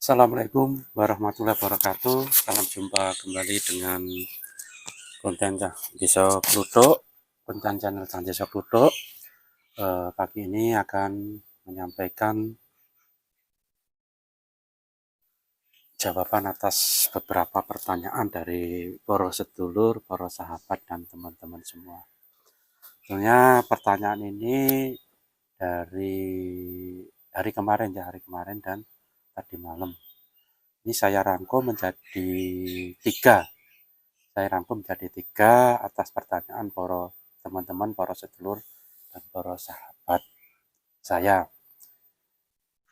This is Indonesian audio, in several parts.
Assalamualaikum warahmatullahi wabarakatuh. Salam jumpa kembali dengan konten Desa Pluto, konten channel Desa Pluto. Pagi ini akan menyampaikan jawaban atas beberapa pertanyaan dari para sedulur, para sahabat, dan teman-teman semua. Sebenarnya pertanyaan ini dari hari kemarin dan tadi malam. Ini saya rangkum menjadi tiga. Saya rangkum menjadi tiga atas pertanyaan para teman-teman, para sedulur, dan para sahabat saya.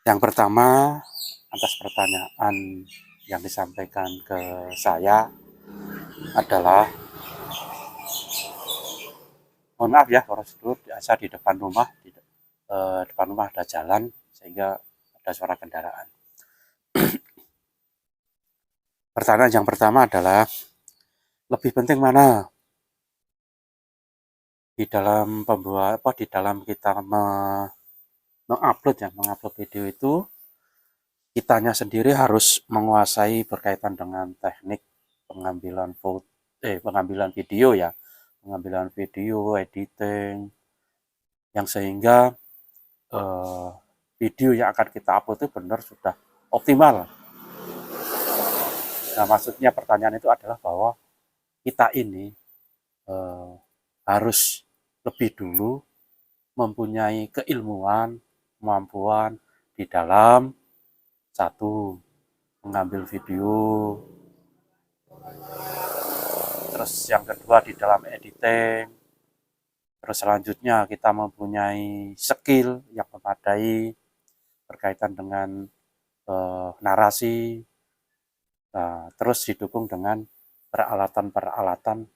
Yang pertama, atas pertanyaan yang disampaikan ke saya adalah, mohon maaf ya para sedulur, biasa di depan rumah, depan rumah ada jalan sehingga ada suara kendaraan. Pertanyaan yang pertama adalah, lebih penting mana di dalam di dalam kita mengupload video itu, kitanya sendiri harus menguasai berkaitan dengan teknik pengambilan video ya, pengambilan video, editing, yang sehingga eh, video yang akan kita upload itu benar sudah optimal. Nah, maksudnya pertanyaan itu adalah bahwa kita ini eh, harus lebih dulu mempunyai keilmuan, kemampuan di dalam satu, mengambil video, terus yang kedua di dalam editing, terus selanjutnya kita mempunyai skill yang memadai berkaitan dengan narasi, terus didukung dengan peralatan-peralatan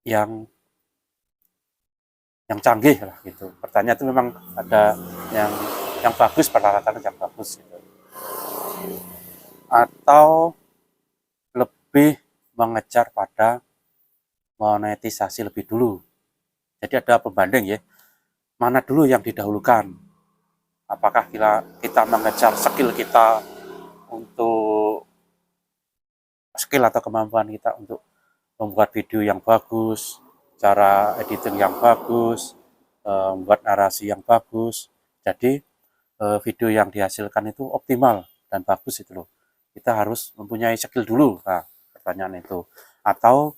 yang canggih lah gitu. Pertanyaan itu memang ada yang bagus, peralatan yang bagus gitu. Atau lebih mengejar pada monetisasi lebih dulu. Jadi ada pembanding ya, mana dulu yang didahulukan. Apakah kita mengejar skill kita untuk skill atau kemampuan kita untuk membuat video yang bagus, cara editing yang bagus, membuat narasi yang bagus. Jadi video yang dihasilkan itu optimal dan bagus itu loh. Kita harus mempunyai skill dulu. Nah, pertanyaan itu. Atau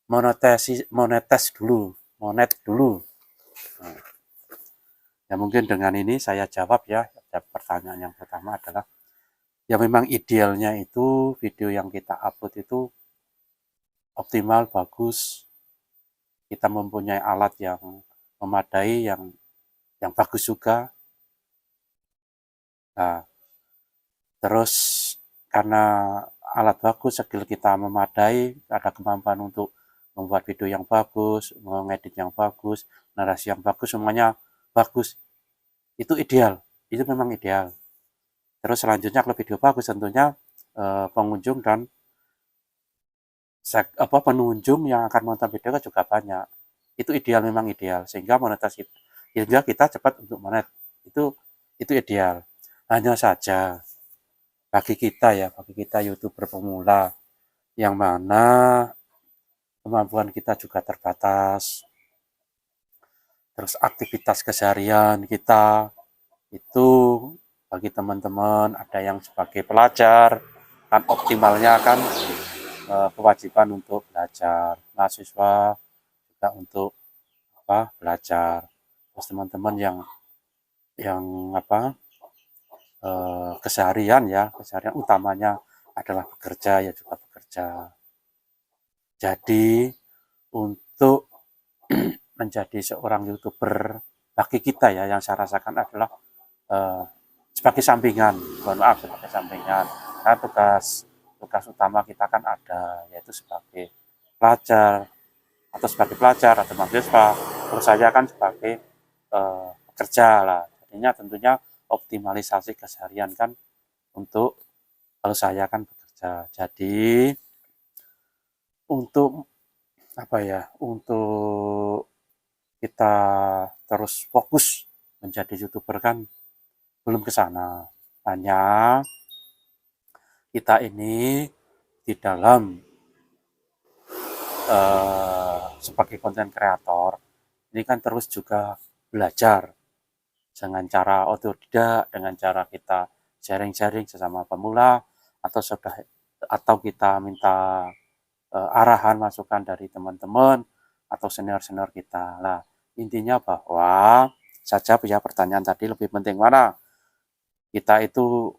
monetes dulu, monet dulu. Nah, ya mungkin dengan ini saya jawab ya. Pertanyaan yang pertama adalah, ya memang idealnya itu video yang kita upload itu optimal, bagus. Kita mempunyai alat yang memadai, yang bagus juga. Nah, terus karena alat bagus, skill kita memadai, ada kemampuan untuk membuat video yang bagus, mengedit yang bagus, narasi yang bagus, semuanya bagus. Itu ideal, itu memang ideal. Terus selanjutnya kalau video bagus tentunya pengunjung dan pengunjung yang akan menonton video kan juga banyak. Itu ideal, memang ideal, sehingga monetasi, sehingga kita cepat untuk monet. Itu ideal. Hanya saja bagi kita YouTuber pemula yang mana kemampuan kita juga terbatas, terus aktivitas keseharian kita itu, bagi teman-teman ada yang sebagai pelajar, kan optimalnya kan kewajiban untuk belajar, mahasiswa juga untuk belajar. Terus teman-teman yang keseharian utamanya adalah bekerja, ya juga bekerja. Jadi untuk menjadi seorang YouTuber bagi kita ya, yang saya rasakan adalah sebagai sampingan, sebagai sampingan. Karena tugas utama kita kan ada, yaitu sebagai pelajar atau mahasiswa. Terus saya kan sebagai pekerja lah. Jadinya tentunya optimalisasi keseharian kan untuk, kalau saya kan bekerja. Jadi untuk untuk kita terus fokus menjadi YouTuber kan belum ke sana. Hanya kita ini di dalam sebagai konten kreator ini kan terus juga belajar dengan cara otodidak, dengan cara kita sharing-sharing sesama pemula atau kita minta arahan masukan dari teman-teman atau senior-senior kita. Nah, intinya bahwa saja punya pertanyaan tadi lebih penting mana? Kita itu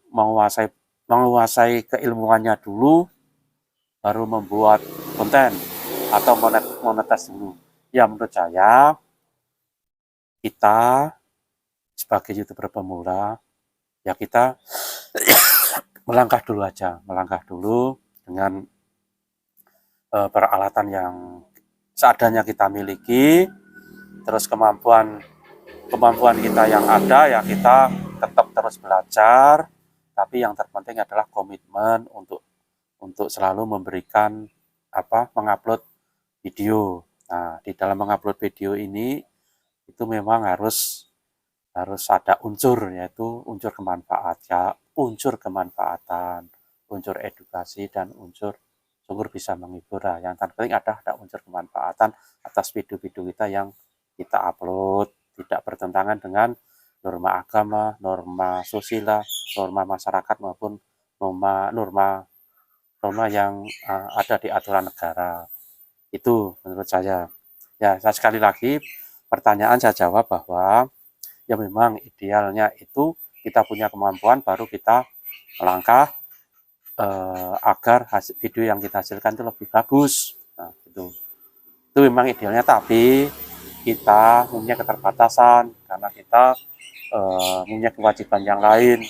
menguasai keilmuannya dulu baru membuat konten atau monetas dulu. Ya menurut saya kita sebagai YouTuber pemula ya kita melangkah dulu aja, melangkah dulu dengan peralatan yang seadanya kita miliki, terus kemampuan kita yang ada ya kita tetap terus belajar, tapi yang terpenting adalah komitmen untuk selalu memberikan mengupload video. Nah, di dalam mengupload video ini itu memang harus ada unsur, yaitu unsur kemanfaatan, unsur edukasi dan unsur sungguh bisa menghibur. Yang terpenting ada unsur kemanfaatan atas video-video kita yang kita upload, tidak bertentangan dengan norma agama, norma sosial, norma masyarakat maupun norma yang ada di aturan negara. Itu menurut saya. Ya, saya sekali lagi pertanyaan saya jawab bahwa ya memang idealnya itu kita punya kemampuan baru kita melangkah agar video yang kita hasilkan itu lebih bagus. Nah, itu memang idealnya, tapi kita punya keterbatasan karena kita punya kewajiban yang lain.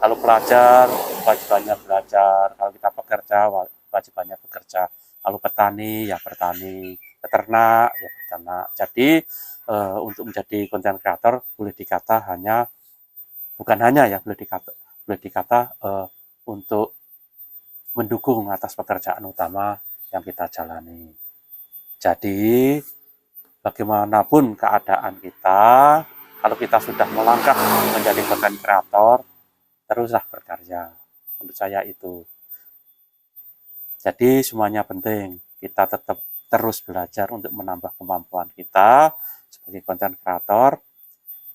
Kalau pelajar, kewajibannya belajar. Kalau kita pekerja, kewajibannya bekerja. Kalau petani, ya bertani. Peternak, ya peternak. Jadi untuk menjadi konten kreator boleh dikata bukan hanya ya, boleh dikata untuk mendukung atas pekerjaan utama yang kita jalani. Jadi bagaimanapun keadaan kita, kalau kita sudah melangkah menjadi konten kreator, teruslah berkarya. Menurut saya itu. Jadi semuanya penting. Kita tetap terus belajar untuk menambah kemampuan kita sebagai konten kreator,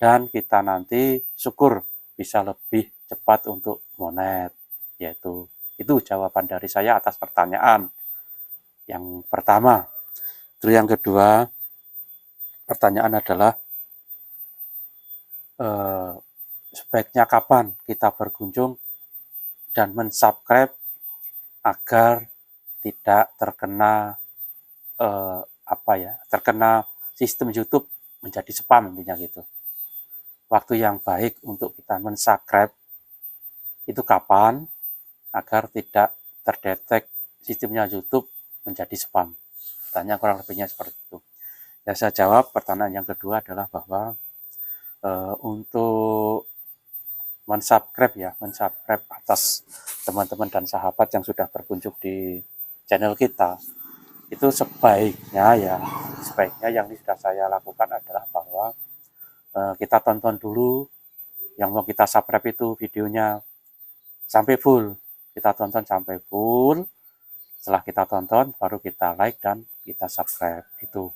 dan kita nanti syukur bisa lebih cepat untuk monet. Yaitu itu jawaban dari saya atas pertanyaan yang pertama. Terus yang kedua, pertanyaan adalah sebaiknya kapan kita berkunjung dan mensubscribe agar tidak terkena terkena sistem YouTube menjadi spam, intinya gitu. Waktu yang baik untuk kita mensubscribe itu kapan agar tidak terdetek sistemnya YouTube menjadi spam. Tanya kurang lebihnya seperti itu. Ya, saya jawab pertanyaan yang kedua adalah bahwa untuk mensubscribe atas teman-teman dan sahabat yang sudah berkunjung di channel kita, itu sebaiknya yang sudah saya lakukan adalah bahwa kita tonton dulu yang mau kita subscribe itu videonya sampai full. Kita tonton sampai full. Setelah kita tonton baru kita like dan kita subscribe. Itu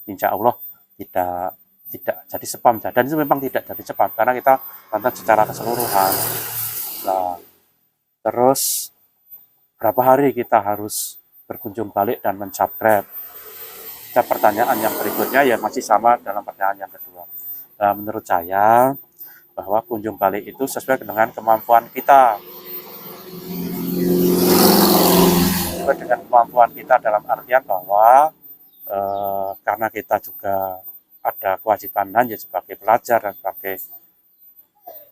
insya Allah tidak jadi spam, dan itu memang tidak jadi spam karena kita tonton secara keseluruhan. Nah, terus berapa hari kita harus berkunjung balik dan mensubscribe? Pertanyaan yang berikutnya ya masih sama dalam pertanyaan yang kedua. Nah, menurut saya bahwa kunjung balik itu sesuai dengan kemampuan kita. Sesuai dengan kemampuan kita dalam artian bahwa karena kita juga ada kewajiban sebagai pelajar dan sebagai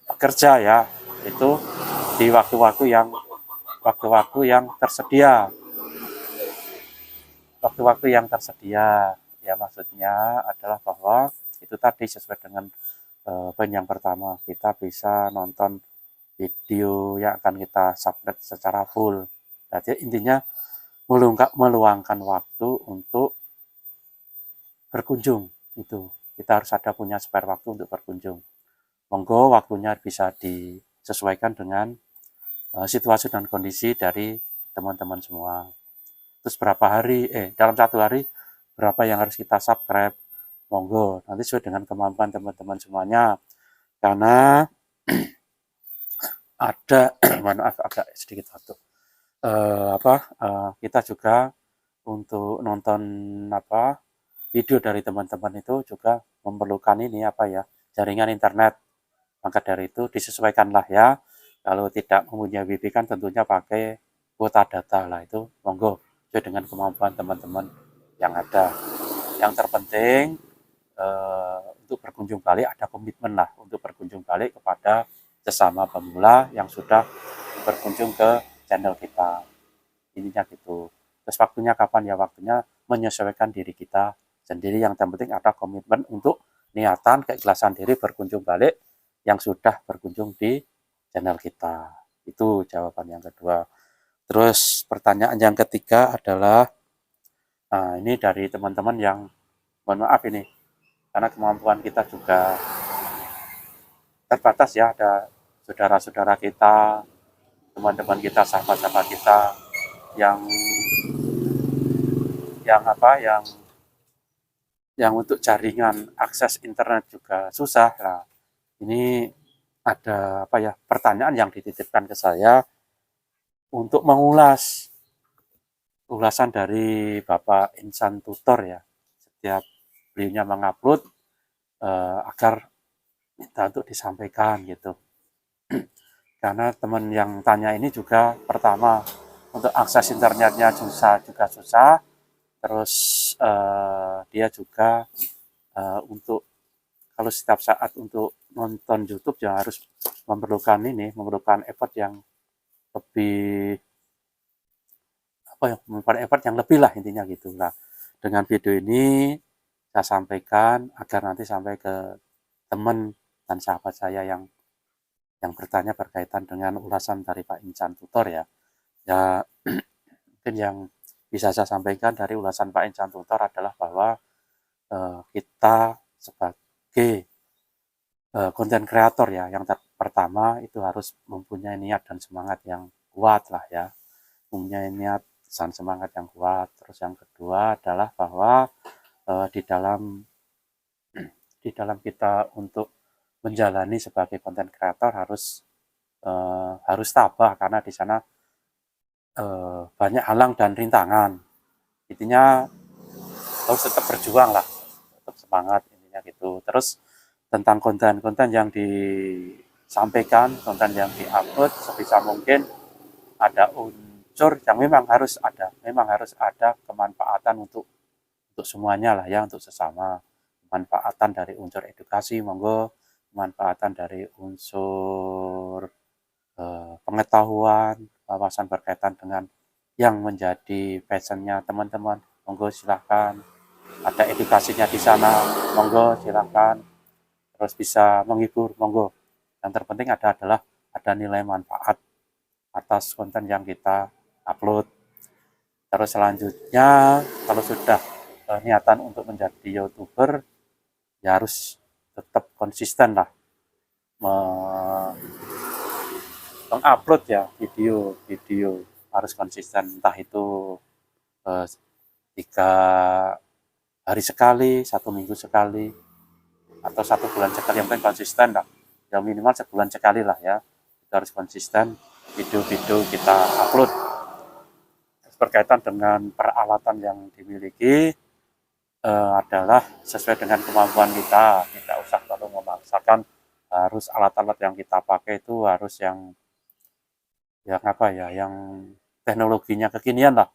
pekerja ya, itu di waktu-waktu yang tersedia. Waktu-waktu yang tersedia ya, maksudnya adalah bahwa itu tadi sesuai dengan poin yang pertama, kita bisa nonton video yang akan kita subscribe secara full. Jadi intinya meluangkan waktu untuk berkunjung. Itu kita harus ada punya spare waktu untuk berkunjung. Monggo waktunya bisa disesuaikan dengan situasi dan kondisi dari teman-teman semua. Terus berapa hari, dalam 1 hari berapa yang harus kita subscribe, monggo nanti sesuai dengan kemampuan teman-teman semuanya. Karena ada mohon maaf agak sedikit batuk. Kita juga untuk nonton video dari teman-teman itu juga memerlukan jaringan internet. Maka dari itu disesuaikanlah ya. Kalau tidak mempunyai WiFi kan tentunya pakai kuota data lah, itu monggo sesuai dengan kemampuan teman-teman yang ada. Yang terpenting untuk berkunjung balik ada komitmen lah untuk berkunjung balik kepada sesama pemula yang sudah berkunjung ke channel kita. Ininya gitu. Terus waktunya kapan ya? Waktunya menyesuaikan diri kita sendiri. Yang penting ada komitmen untuk niatan, keikhlasan diri berkunjung balik yang sudah berkunjung di channel kita. Itu jawaban yang kedua. Terus pertanyaan yang ketiga adalah, ini dari teman-teman yang, mohon maaf ini, karena kemampuan kita juga terbatas ya, ada saudara-saudara kita, teman-teman kita, sahabat-sahabat kita yang yang apa yang untuk jaringan akses internet juga susah. Nah, ini ada pertanyaan yang dititipkan ke saya untuk mengulas ulasan dari Bapak Insan Tutor ya. Setiap beliaunya mengupload agar minta untuk disampaikan gitu. Karena teman yang tanya ini juga pertama untuk akses internetnya juga susah, terus dia juga untuk kalau setiap saat untuk nonton YouTube ya harus memerlukan effort yang lebih memerlukan effort yang lebih lah intinya gitu lah. Dengan video ini saya sampaikan agar nanti sampai ke teman dan sahabat saya yang bertanya berkaitan dengan ulasan dari Pak Insan Tutor ya. Ya mungkin yang bisa saya sampaikan dari ulasan Pak Insan Tutor adalah bahwa kita sebagai konten kreator ya, yang pertama itu harus mempunyai niat dan semangat yang kuat lah ya, mempunyai niat dan semangat yang kuat. Terus yang kedua adalah bahwa di dalam kita untuk menjalani sebagai konten kreator harus tabah, karena di sana banyak halang dan rintangan. Intinya harus tetap berjuang lah, tetap semangat intinya gitu. Terus tentang konten-konten yang disampaikan, konten yang diupload, sebisa mungkin ada unsur yang memang harus ada kemanfaatan untuk semuanya lah ya, untuk sesama. Kemanfaatan dari unsur edukasi monggo, kemanfaatan dari unsur pengetahuan, wawasan berkaitan dengan yang menjadi passionnya teman-teman, monggo silahkan. Ada edukasinya di sana, monggo silahkan. Terus bisa menghibur, monggo. Yang terpenting adalah ada nilai manfaat atas konten yang kita upload. Terus selanjutnya, kalau sudah niatan untuk menjadi YouTuber, ya harus tetap konsisten lah mengupload ya video harus konsisten, entah itu 3 hari sekali, 1 minggu sekali, atau 1 bulan sekali, yang penting konsisten lah, yang minimal sebulan sekali lah ya, kita harus konsisten video-video kita upload. Berkaitan dengan peralatan yang dimiliki adalah sesuai dengan kemampuan kita, tidak usah terlalu memaksakan harus alat-alat yang kita pakai itu harus yang teknologinya kekinian lah.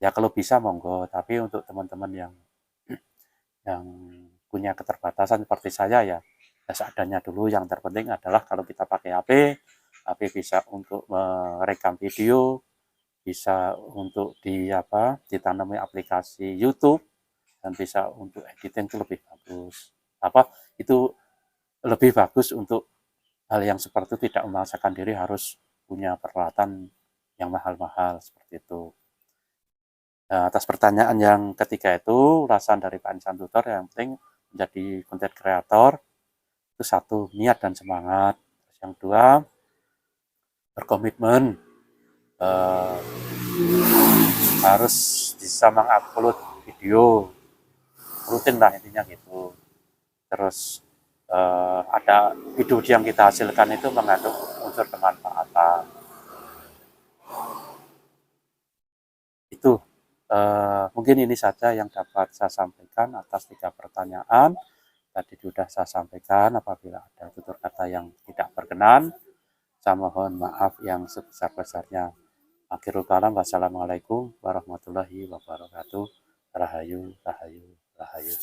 Ya kalau bisa monggo, tapi untuk teman-teman yang punya keterbatasan seperti saya ya seadanya dulu. Yang terpenting adalah kalau kita pakai HP bisa untuk merekam video, bisa untuk ditanami aplikasi YouTube, dan bisa untuk editing itu lebih bagus. Itu lebih bagus untuk hal yang seperti itu, tidak memaksakan diri harus punya peralatan yang mahal-mahal seperti itu. Nah, atas pertanyaan yang ketiga itu, ulasan dari Pak Insan Tutor yang penting menjadi konten kreator itu satu, niat dan semangat. Terus yang dua, berkomitmen, eh, harus bisa mengupload video rutin lah intinya gitu. Terus ada video yang kita hasilkan itu mengandung unsur kemanfaatan. Itu mungkin ini saja yang dapat saya sampaikan atas 3 pertanyaan. Tadi sudah saya sampaikan, apabila ada tutur kata yang tidak berkenan, saya mohon maaf yang sebesar-besarnya. Akhirul kalam, wassalamualaikum warahmatullahi wabarakatuh. Rahayu, rahayu, rahayu.